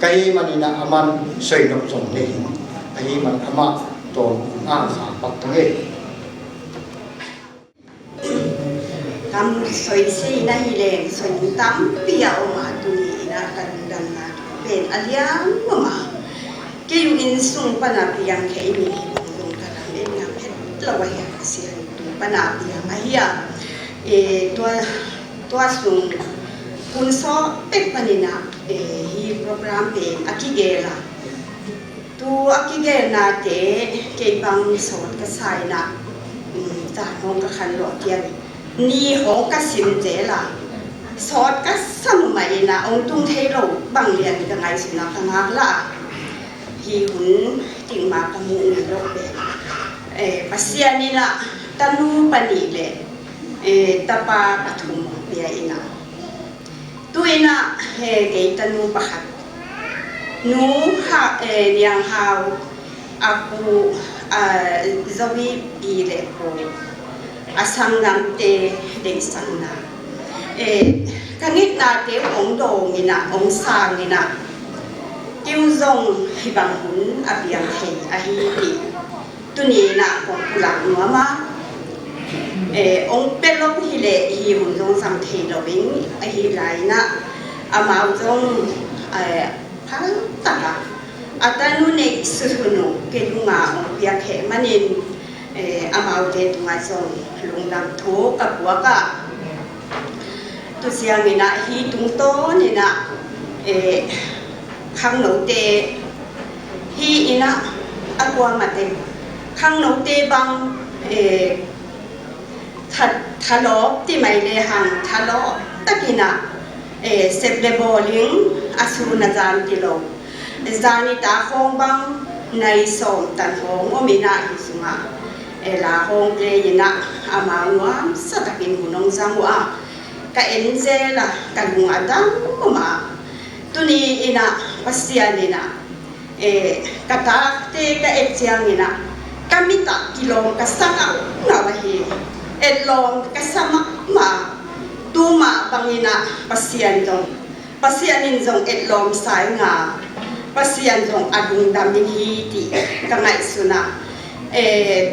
cái mà đi na aman soi độc trồng này cái mà ama tồn ăn sản bạc thế cam soi si na hilen soi tam pia oma tuni na kandan na ben aliam mama ke yu in sung pana piang ke ni dong kala men ngam het lawa ya sian tu pana piang ahia tua sung kun so pek panina hi program pe akigela tu akigela te ke bang sot ka sai na ta hong ka khan lo tian ni hong ka sim je la sot ka sam mai na ong tung thei lo bang lian ka ngai sina ka ngak la hi hun ting ma ka mu ni lo pe pasia ni na tanu pani le tapa pathum pia ina tuina he ke tanu pakhat nu ha yang hau aku zawi bi le ko asang nam te deng sang na kanit na te ong do ngina ong sang ngina kiu zong hi bang hun abiang thei a hi ti tuni na ko pulang mama ông pelok hi le hi hun zong sam thei lo wing a hi lai na amau zong phang taka atanu ne suhunu ke lunga ong pia khe manin amau te tunga zong lungdam tho ka buaka tu siang ina hi tung to ni na khang no te hi ina akwa mate khang no te bang thà ló thì mày lê hàng thà ló tất kỳ nè xếp lê bò liếng asu na gian thì lô gian đi ta phong băng này sòng tận phong ở miền Nam thì sung à là phong lê như nè mà ngoám sao tất kỳ của nông dân à cái em dê là cái vùng ở đó mà tu ni ina pasia ni nè cái ta thì cái em chiang ni nè cái mít ta kilo cái sang à nào vậy elong kasama ma tuma bangina pasian in zong elong sai nga pasian zong adung dam ni hi ti ka ngai suna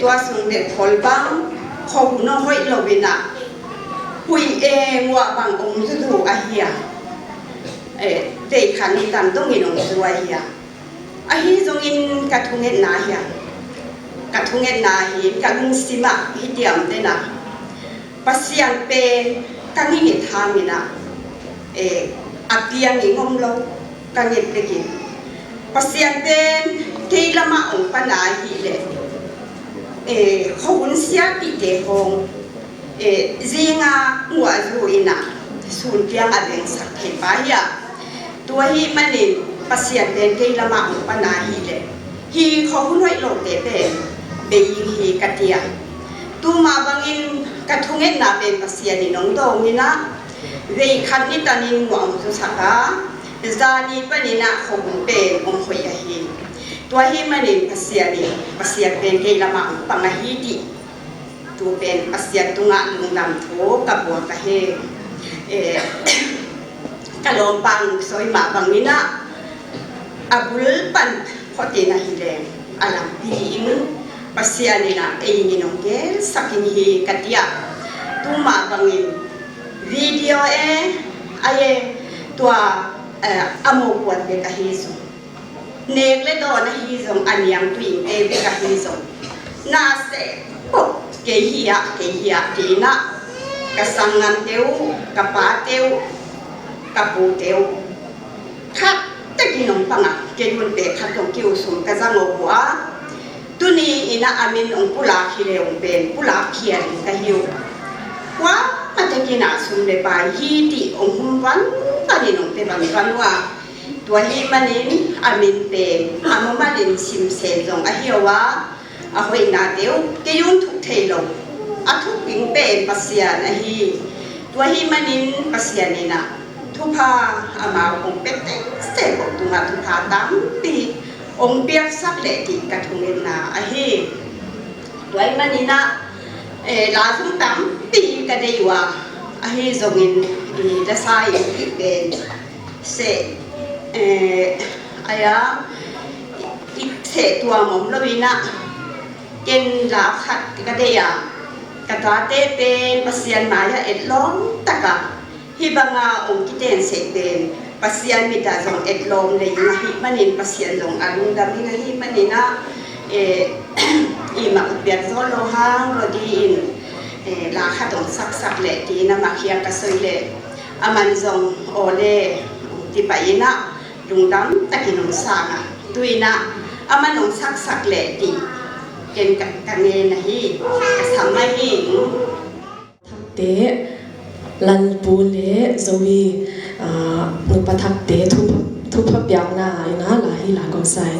tua sung de khol bang khou no hoi lovina hui ngwa bang ong zu du a hia te khan ni tam tong ni nong zu a hia a hi zong in ka thunget na hia ka thunget na hi ka lung sima hi tiam te na pasian pe kang ni thang ni na apiang ni ngom lo kang ni te ki pasian pe ke lama ong pa na hi le khowun sia ti te hong zinga ngwa zu ina sun piang adeng sak he pa ya tua hi manin pasian pe ke lama ong pa na hi le hi khowun hoi lo te pe be yin hi katia tu ma bangin kathunget na ben pasia ni nong dong ni na ve khan ni tanin ngwang su saka zani panina khong pe ong khoya hi to hi manin pasia ben ke lama panga hi ti tu ben pasia tunga lungdam tho ka bo ka he kalom pang soi ma bangina abul pan khote na hi le alam pi ing pasia ni na ni nong ke sakin hi katia tu ma bangin video aye tua amo buat be ka hi so nek le do na hi zong anyang twin be ka hi so na se po ke hi ti na ka sangan teu ka pa teu ka pu teu khat te ki nong panga ke mun be khat tong kiu sum ka zango bua tuni ina amin ong pula khile ong ben pula khian ka hiu wa matakina sum le ba hi ti ong hum wan tani nong te bang wan wa tua hi manin amin pe amomanin sim sen jong a hiwa a hoi na teu ke yun thuk thei lo a thuk ping pe pasian a hi tua hi manin pasian ina thupa ama ong pe te se ko tunga thupa tam pi ong piak sak le ti ka thungen na a hi tuai manina la sum tam pi ka deiwa a hi zongin da sai ben se aya se tua mom lovina ken la khat ka de ya kata te ten pasian maya etlom taka hibanga ki ten se ten pasian mi ta jong etlom le na hi manin pasian long alung dam na hi manina i ma biat zo lo hang ro di in la khatong sak le ti na ma khia ka soi le aman jong ole ti pa ina lung dam takinong sanga tuina aman nong sak le ti ken ka ne na hi ka samai hi te lan pu le zomi nu pathak te thu phap yang na ina la hi la ko sai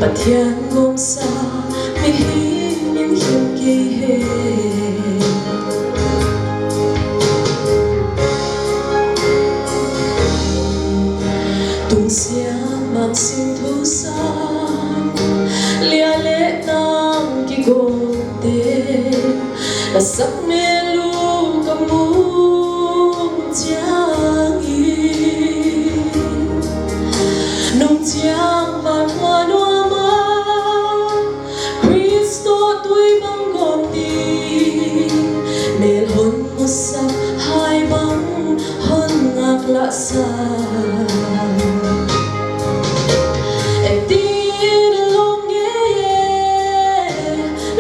Pathian gom sa mi hin in him ki he tung sia mang sim thu sa lia le tam ki gom te la sak me lu ka mu chiang yi nung chiang van hoa la sa em tin long ye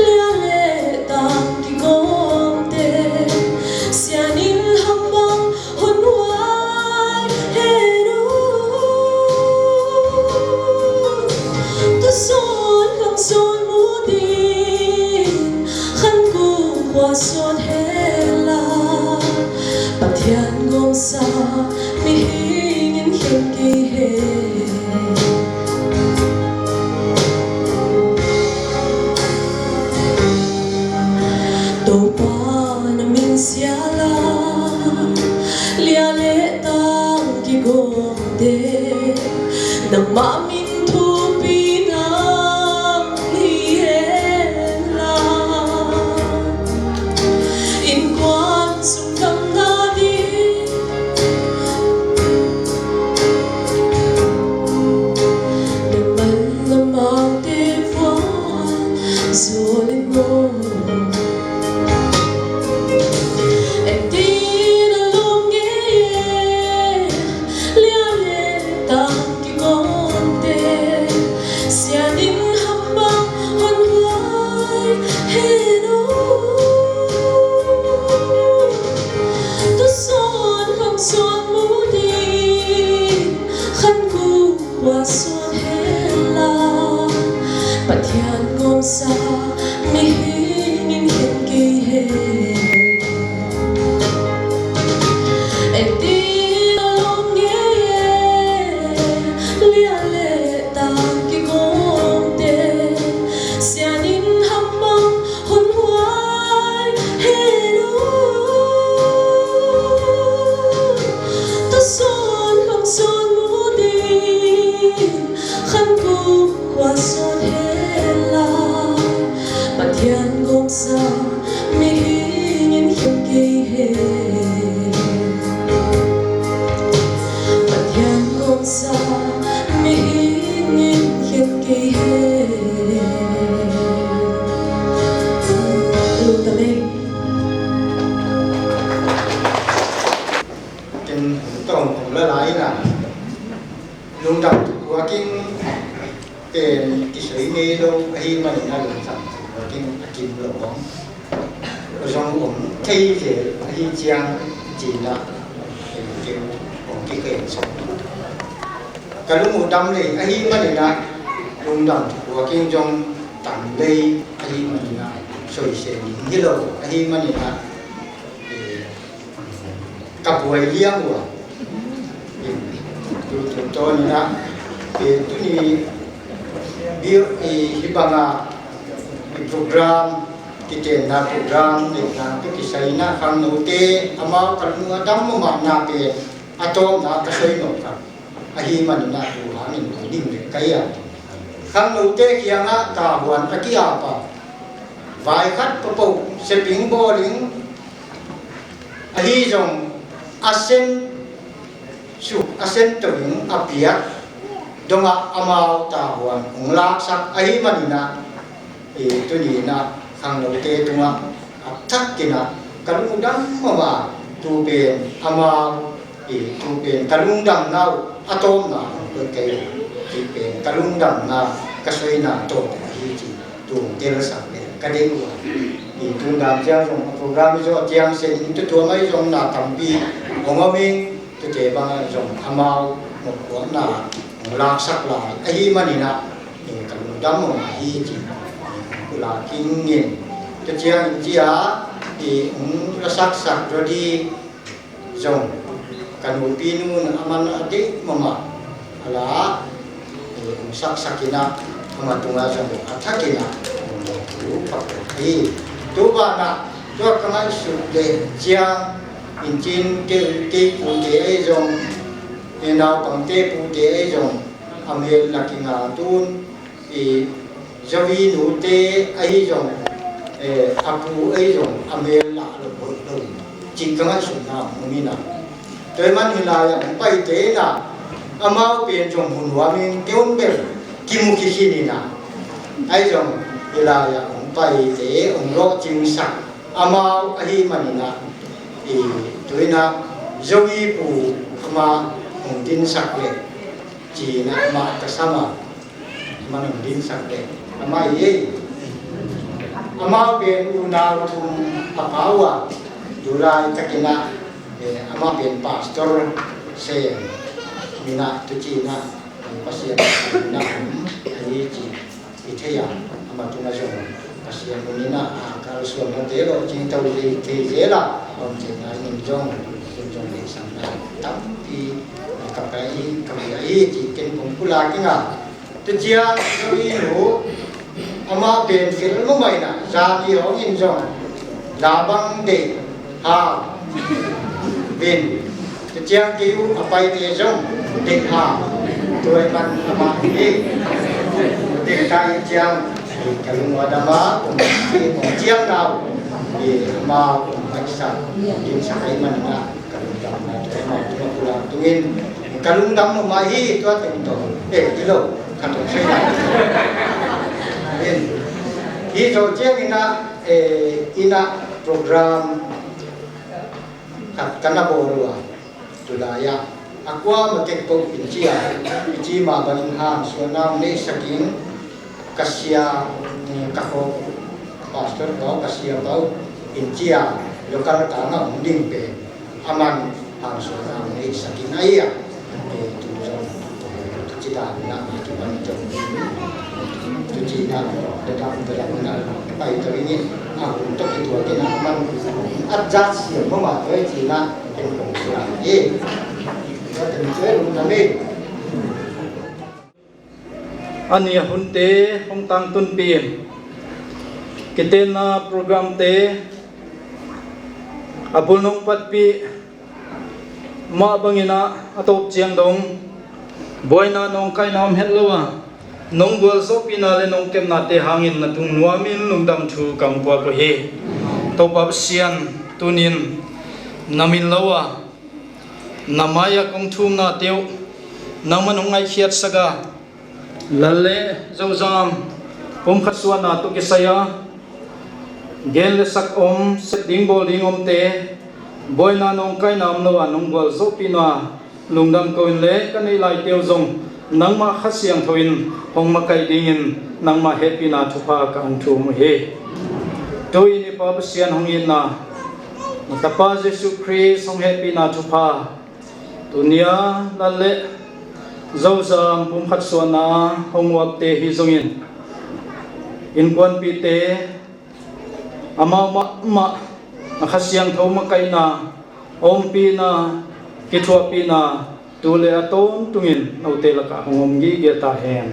lia le tam ki gom te sianin hambang hon wai he ru tu son kham son mu din khan ku wa son he la pathian gom sa mi hin in him ki he to pa na min sia la lia le tam ki gom de na ma min thu pi na hi he la in quan sung dam na di tam ki gom te lung dam wa king pen ki soi me lo hi ma ni na lung dam wa king akim lo bong rong om thei je hi chiang ji na ke om ki ke so ka lung dam le hi ma ni na lung dam wa king jong tam le hi ma ni na soi se ni lo hi ma ni na ka buai liang wa tu ni na tu ni biar hibanga program kita na program na kisah na kang note ama kalunga dam mo na pe ato na kasoi no ka ahi man na tu hanin ding le kaya kang note kia na ka huan akia pa vai khat po seping bowling ahi jong asen su asen tuwing apiat donga amau tahuan unglak sak ahi manina itu ni na kang lote tunga atak kina kalungdam mama tu ben amau tu ben kalungdam nau atom na berkaya tu ben kalungdam na kasoi na to ahi ji tu sak le kadengwa itu ngam jang program jo tiang sen itu tu mai jong na tampi ngoming tu te bang jong amau một cuốn là lạc sắc lại ấy mà đi na thì cần đâm một hi chỉ là kinh nghiệm cho chiang chia thì cũng sắc sắc rồi đi dùng cần một pin luôn aman adi mama là sắc sắc kina mà tung ra dùng attack kina thì tu ba na cho các anh sự để chiang in chin cái phụ đề ấy dùng nên nào bằng tế phụ đề ấy dùng amel là kinh ngà tuôn thì do vì nụ tế ấy dùng apu ấy dùng amel là một đồng chỉ các anh sủng nào mình nào tới mắt thì là những bài tế là amau biển dùng hồn hóa mình kéo bền kim một khi này nào ấy dùng thì là những bài tế ông lo chính xác amau ấy mà nè thì tôi na do vì phụ mà ông tin sắc lệ chỉ na mà cái sao mà ông tin sắc lệ mà ấy ama ben una thum apawa durai takina ama ben pastor se mina tuchina pasien na ani chi ithaya ama tuna jo pasien mina kal suam na te lo ching tau li te zela om che na nim jong le sam na tap pi kapai chi ken pung pula kinga tuchia wi ro ama ben fil mo mai na sa ni ho in jong la bang de ha ben te chiang ki u apai te jong de ha toi ban ama ni de tai chiang ka lu wa da ma ko chiang nào thì ma ai sa in sa ai man na ka lu dam na te ma tu ku la tu in ka lu dam mo mai hi to tem to ti lo ka to sai na hi jo chiang ina program kana borua tulaya aqua makekpo pinchia chi ma banin han sonam ne saking kasia kako pastor ko kasia bau pinchia lokal tanga unding pe aman han sonam ne saking aya tu jo cita na ki ban jo Cina dalam baik ini untuk itu kita aman adjust yang memakai Cina yang kemudian kita tentu kami ani hunte hong tang tun pim kita na program te abulong patpi ma bangina atop chiang dong boina nong kai nam hellowa nong bol so pinale nong kem na te hangin na tung nuamin lungdam thu kam kwa ko he to pap sian tunin namin lawa namaya kong thum na teu naman ngai khiat saga lalle zozam pom khatswa na to kisaya gel sak om setting bowling om te boina nong kai nam lawa nong bol so pina lungdam ko le kanai lai teu zong nang ma khasiang thoin hong ma kai dingin nang ma happy na thupa ka ang thu mu he toi ni pa sian hong in na tapa Jesu Christ hong happy na thupa dunia lalle zauza pum khat so na hong wak te hi zongin in kwan pi te ama ma khasiang tho ma kai na om pi na ki thua pi na tule aton tungin naute laka hongom gi ge ta hen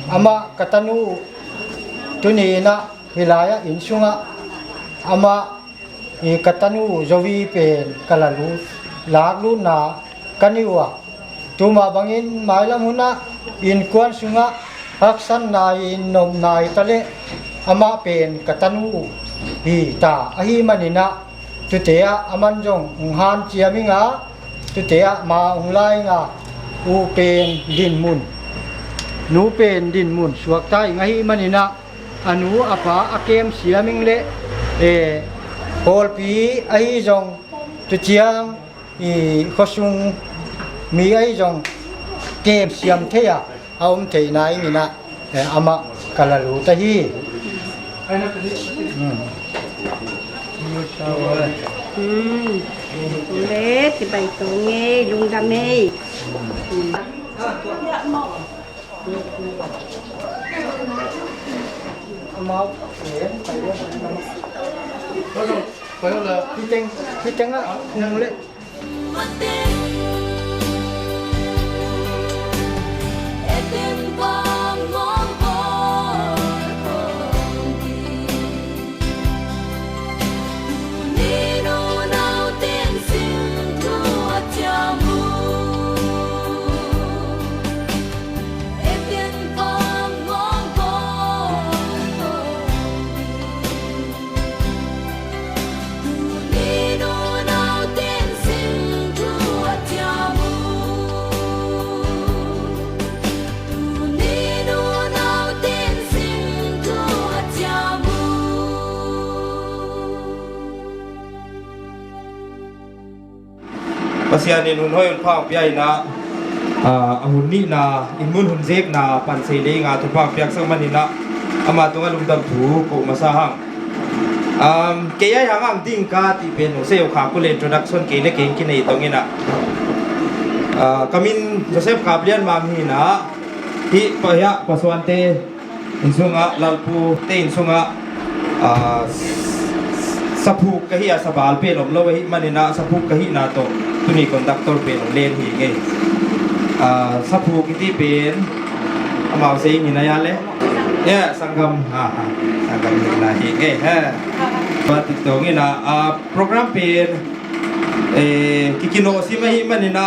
ama katanu tuni na wilaya insunga ama katanu zowi pen kalalu laglu na kaniwa tuma bangin mailam huna in kuan sunga haksan na in nom na itale ama pen katanu hi ta ahi manina ตุเตะอามันจงองหานเจียมิงาตุเตะมาองไลงาอูเป็นดินมุนหนูเป็นดินมุนสวกใจไงมันนี่นะอนุอาปาอาเกมเสียมิงเละโอลปีไอจงตุเจียงอีขสุงมีไอจงเกมเสียมเทียเอาเทนายนี่นะอามากัลลูตะฮีLết thì bày tổ nghe lung đam mê phải là phi trắng á không lấy Pasya ni nun hoy pa piyay na ahun ni na inmun hunzek na pansele nga tu pa piyak sang manina ama tu nga lumdam tu ko masahang kaya hangang ding ka ti pen no seo kha ko le introduction ke le ken kinai tongina kamin Joseph Kablian mami na hi paya paswante insunga lalpu te insunga sapuk kahi asabal pe lom lo hi manina sapuk kahi na to tuni conductor pe lom len hi nge sapuk iti pen amau sei ni na ya le ya sanggam sanggam ni na hi nge ha pat to ngi na program pen kikino si mai manina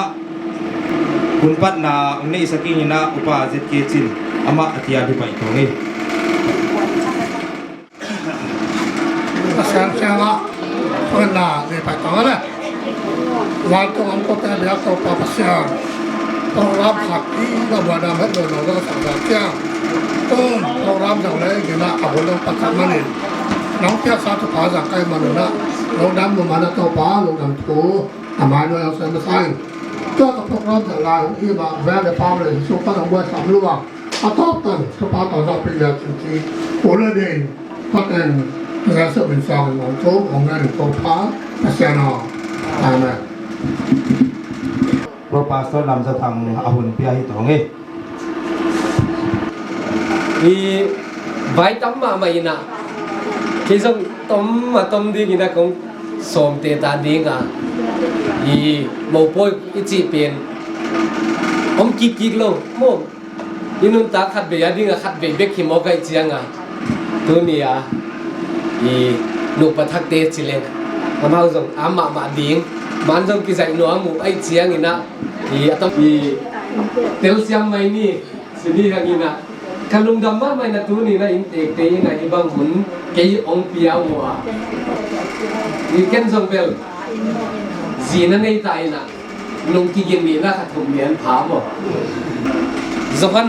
kunpat na ni saking na upa zet ke chin ama atia di pai to nge sáng sáng á hơn là để phải có đấy và tôi không có thể biết tôi bảo sáng tôi làm học đi là vừa làm hết rồi nó sản xuất ra tôi làm rằng đấy thì là ở bên bắt sẵn mà nên nóng kia sao tôi phá rằng cái mà nó lúc đám mà nó tôi phá lúc đám cố mai nó sẽ nó sai tôi có program rằng là khi mà về để phá rồi số các ông quay sắm luôn à tốt tần tôi phá tỏ ra bây giờ chỉ của nó đến phát triển cái sự bình thường của số của người được câu phá là xe nọ này pro pastor lam sa thang ahun pia hi to nge i vai tam ma mai na ke jong tom ma tom di na kong som te ta ding a i mo poi i chi pen om ki ki lo mo inun ta khat be ya ding a khat be be ki mo kai chiang a tu ni a i nu pathak te chileng amau jong ama ma ding man jong ki sai no amu ai chiang ina i atom i tel siam mai ni sini hangina kalung damma mai na tu ni na in te te na ibang hun ke ong pia wa i ken jong bel zina nei tai na nung ki gen ni na kha thum mian pha mo zohan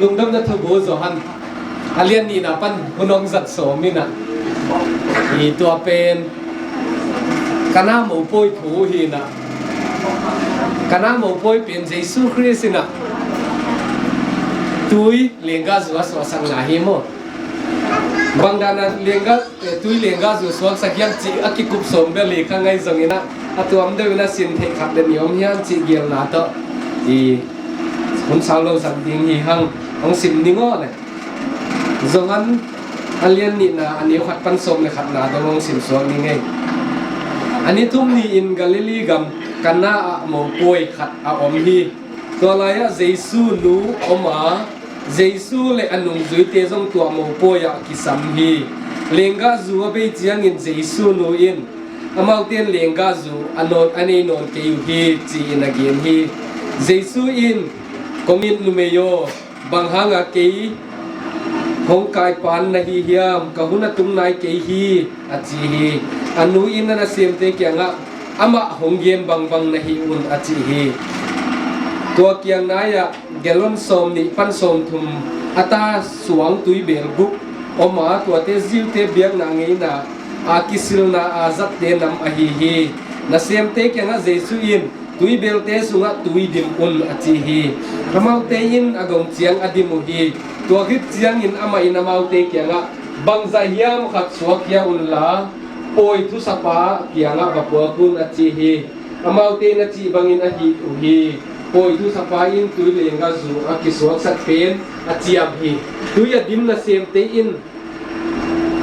lung dam na thu bo zohan alian ni na pan hunong zat so mi na i tua pen kana mo poi thu hi na kana mo poi pen Jesu Christ na tui lenga zua so sang na hi mo bangdana lenga tui lenga zu so sakyam chi akikup som be le ka ngai zongina atuam de na sin the khap de niom hian chi giel na to i hun saulo sam ding hi hang ong sim ningo ne zongan alian ni na ani khat pan som le khat na dong sim so ni ngai ani thum ni in Galilee gam kana mo poi khat a om hi to la ya Jesu lu oma Jesu le anung zui te jong tua mo poi ya kisam hi lenga zu be chiang in Jesu nu in amau ten lenga zu anon ani non ke yu hi chi in again hi Jesu in komin numeyo banghanga ke hong kai pan na hi hiam ka huna tum nai ke hi achi hi anu in na sem te kyanga ama hong yem bang bang na hi un achi hi to kyang na ya gelon som ni pan som thum ata suang tui bel buk oma to te zil te biak na ngei na a kisil na azat te nam a hi na sem te kyanga jesu in tui bel te sunga tui dim un achi hi ramau te in agong chiang adimu hi to git chiang in ama in amau te kyanga bang za hiam khat suak ya un la poi thu sapa kyanga ba po kun achi hi amau te na chi bangin a hi u hi poi thu sapa in tui lenga zu a ki suak sat pen achiam hi tui ya dim na sem te in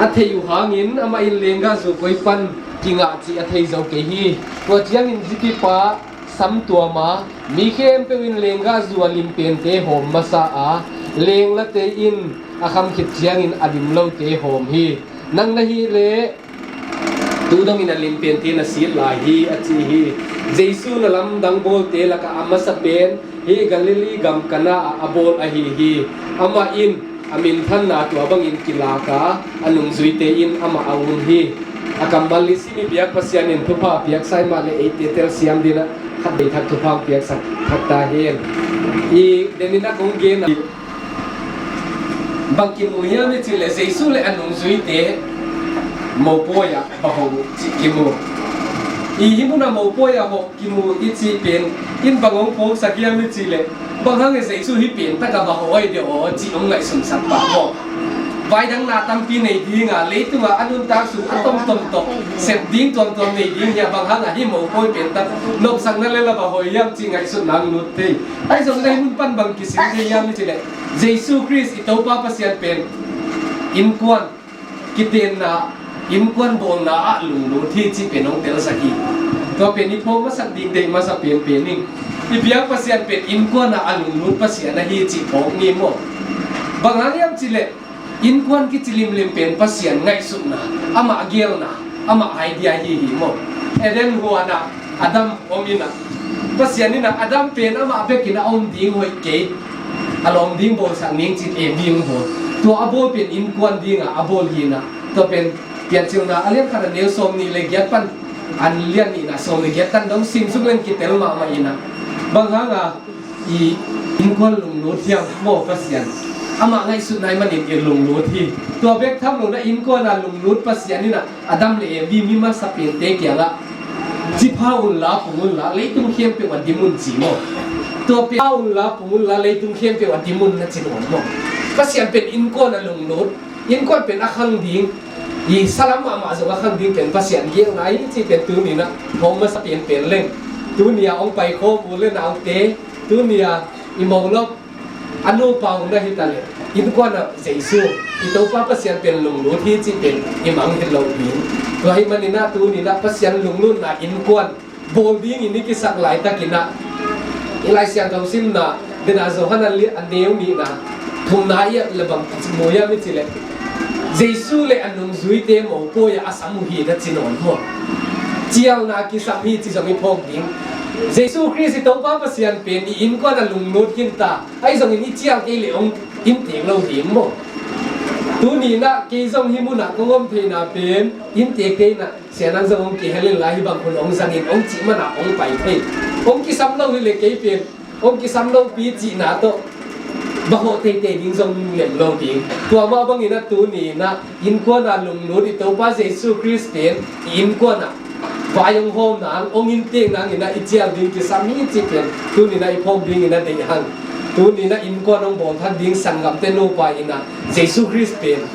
a thei u hangin ama in lenga zu koi pan kinga chi a thei zo ke hi to chiang in zipi pa sam tua ma mi khem pe win lenga zu alim pen te hom masa a leng la te in a kham khit chiang in adim lo te hom hi nang na hi le tu dong in alim pen te na sit la hi a chi hi jesu na lam dang bol te la ka ama sa pen hi galili gam kana a bol a hi ama in amin than na tu abang in kilaka anung zui te in ama awun hi akambal lisimi biak pasian in thupa biak sai ma le 8 tel siam dina khat be thak thupa biak sak thakta hen I denina kong ge na bangki muya me chile jesu le anung zui te mo poya ba ho chi kimu I himuna mo poya ho kimu I chi pen in bangong po sakia me chile banghang jesu hi pen ta ka ba hoi de o chi ong ngai sum sat ba ho vai dang na tam pi nei ding a le tu ma anun ta su atom tom to set ding tom tom nei ding ya banghang a hi mo poi pen ta nok sang na le la ba hoi yam chi ngai su nang nu te ai jong dai mun pan bang ki sin de yam me chile jesu christ I to pa pasian pen in kwan kiten na in kwan bol na a lung lu thi chi penong tel saki to pen I phom ma sak ding dei ma sa pen ning I biak pasian pen in kwan na alung lu pasian na hi chi phom ni mo bangang yam chile in kwan ki chilim lim pen pasian ngai su na ama gel na ama idea hi mo eden huana adam omina pasian ni na adam pen ama bekina om ding hoi ke alom ding bol sang ning chi e bing bo to abol pen in kwan dinga abol hi na to pen pian chiu na alian khana neu som ni le gyat pan an lian ni na som le gyat tan dong sim su len ki tel ma ma ina bang ha nga I in kwan lung lo thiam mo pasian ama ngai su nai manin e lung lo thi to bek tham lo na in kwan na lung lut pasian ni na adam le e vi mi ma sa pen te kya la chi phaun la pungul la le tum khem pe wan dimun chi mo to pe phaun la pungul la le tum khem pe wan dimun na chi mo pasian pen in kwan na lung lut in kwan pen akhang ding I salam ma zo akhang ding pen pasian gel nai chi pen tu ni na hom ma sa pen pen leng tu nia ong pai kho bu le na ong te tu nia I mong lop anu paung na hitale in kwan na jesu I to pa pasian pen lung lu thi chi pen I mang hil lo ni to hi manina tu ni na pasian lung lu na in kwan bol ding ini ki sak lai ta kina ilai sian tong sim na dena zo hana li aneu ni na thum na ya lebam moya mi chile jesu le anung zui te mo po ya asamu hi da chinon mo chial na ki sami chi jong I phok ding jesu christ to pa pasian pen I in ko na lung not kin ta ai jong ni chial ke le ong in te lo dim mo tu ni na ke jong hi mu na ko ngom the na pen in te ke na sianang jong ong ke hele lai bang kun ong sang in ong chi ma na ong pai the ong ki sam lo le ke pen ong ki sam lo pi chi na to ba ho te te ding jong lem lo ding tua ma bang ina tu ni na in ko na lung no di to pa jesu christ pen in ko na ba yong hom na ong in te na ina I chial ding ki sam ni chi pen tu ni na I phom ding ina de hang tu ni na in ko nong bon than ding sangam te no pa ina jesu christ pen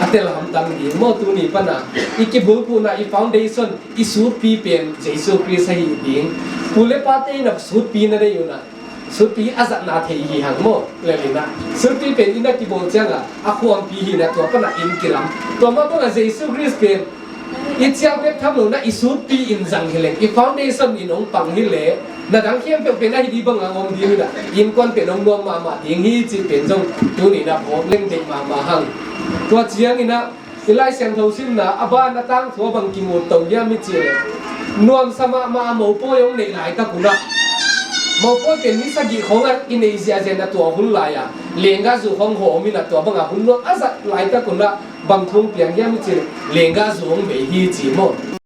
atel ham tang di mo tu ni pa na I ki bul pu na I foundation I sut pi pen jesu christ hi ding pule pa te na sut pi na de yu na sut pi azat na the hi hang mo le li na sut pi pen ina ki bol changa a khom pi hi na to pa na in kiram to ma pa na jesu christ pen I chiang pek tham lo na I sut pi in zang hele I foundation in ong pang hi le na dang khem pe pen na hi di bang ngom di na in kon pe nong nuam ma ding hi chi pen jong tu ni na phom leng de ma hang to chiang ina ilai siang tho sim na aba na tang tho bang ki mo to ya mi chi le nuam sama ma mo po yong nei lai ta kuna mau poi pen ni sagi khonga in Asia jen na tua hun la ya lenga zu khong ho mi na tua banga hun lo asa lai ta kun la bam thung piang ya mi chi lenga zu hong be hi chi mo